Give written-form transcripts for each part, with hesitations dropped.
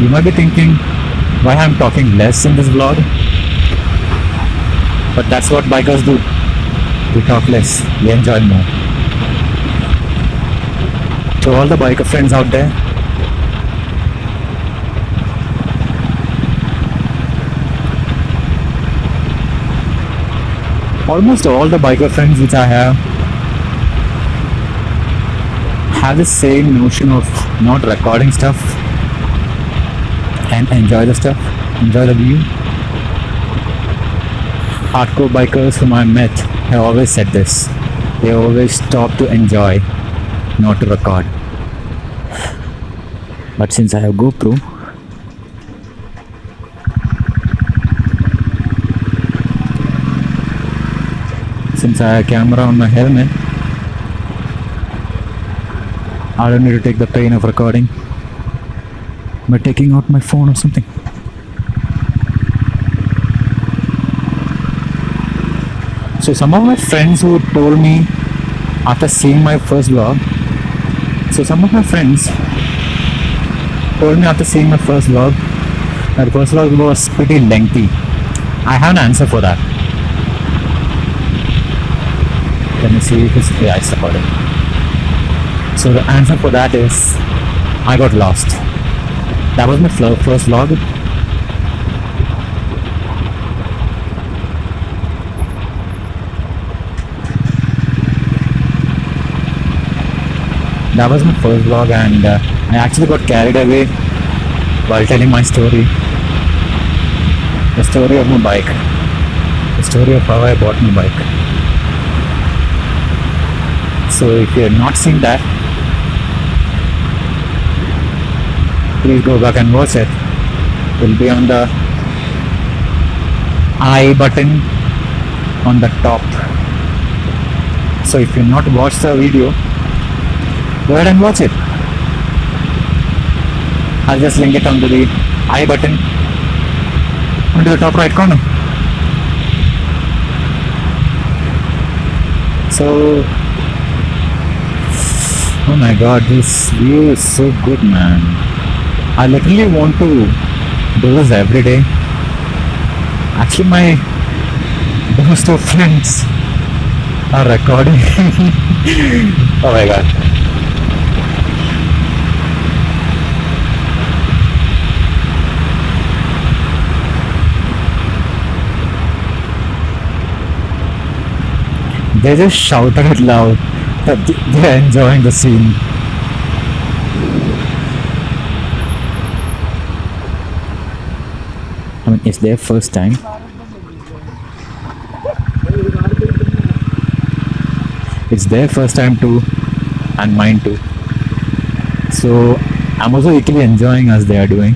You might be thinking why I'm talking less in this vlog, but that's what bikers do. We talk less, we enjoy more. To all the biker friends out there, almost all the biker friends which I have the same notion of not recording stuff and enjoy the stuff, enjoy the view. Hardcore bikers whom I met have always said this. They always stop to enjoy, not to record. But since I have GoPro, since I have a camera on my helmet, I don't need to take the pain of recording by taking out my phone or something. So some of my friends who told me after seeing my first vlog, that the first vlog was pretty lengthy. I have an answer for that. Let me see if it's, yeah, it's recorded. So the answer for that is I got lost. That was my first vlog. That was my first vlog, and I actually got carried away while telling my story. The story of my bike. The story of how I bought my bike. So if you have not seen that, please go back and watch it. It will be on the I button on the top. So if you not watched the video, go ahead and watch it. I'll just link it onto the I button onto the top right corner. So, oh my god, this view is so good, man. I literally want to do this every day. Actually, my most of friends are recording. Oh my god. They just shouted it loud that they're enjoying the scene. I mean, it's their first time. It's their first time too, and mine too. So I'm also equally enjoying as they are doing.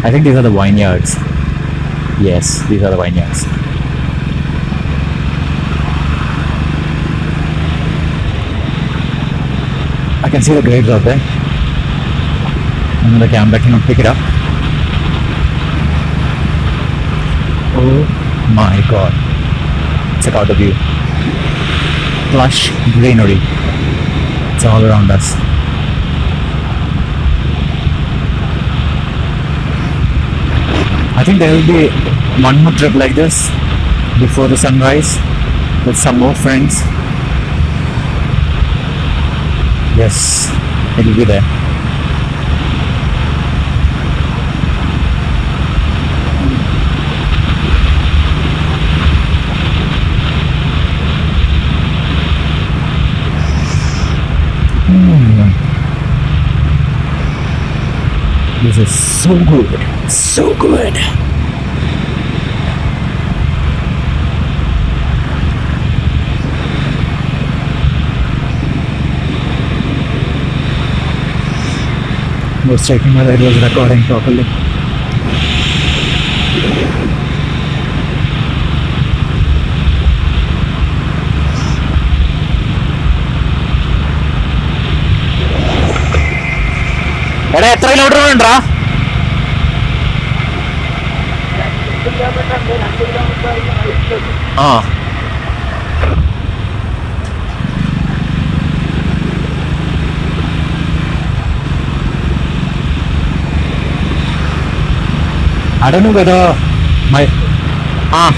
I think these are the vineyards. Yes, these are the vineyards. I can see the grapes out there. And the camera cannot pick it up. Oh my god. Check out the view. Lush greenery. It's all around us. I think there will be one more trip like this before the sunrise with some more friends. Yes, it will be there. This is so good, so good. I was checking whether it was recording properly. എടാ എത്ര kilometre വേണ്ടാ? Ah. I don't know whether my ah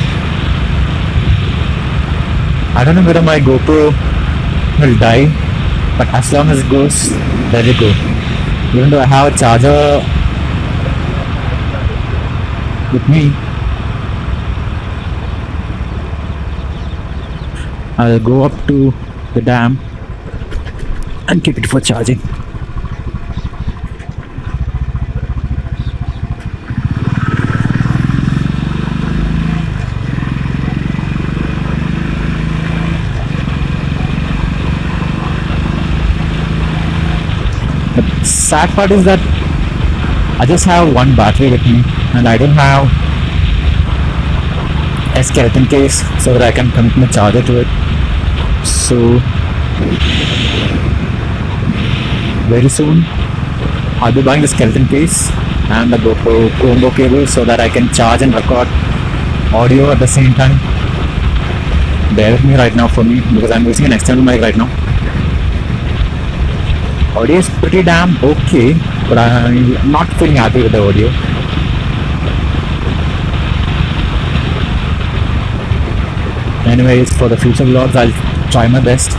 I don't know whether my GoPro will die, but as long as it goes, let it go. Even though I have a charger with me, I'll go up to the dam and keep it for charging. The sad part is that I just have one battery with me and I don't have a skeleton case so that I can connect my charger to it. So very soon I'll be buying the skeleton case and the GoPro combo cable so that I can charge and record audio at the same time. Bear with me right now for me because I'm using an external mic right now. Audio is pretty damn okay, but I'm not feeling happy with the audio. Anyways, for the future vlogs, I'll try my best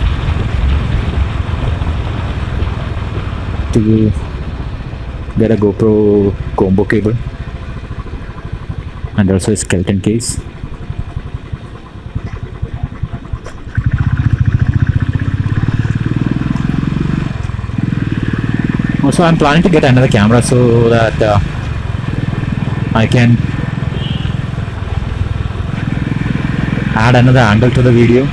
to get a GoPro combo cable and also a skeleton case. Also, I'm planning to get another camera so that I can add another angle to the video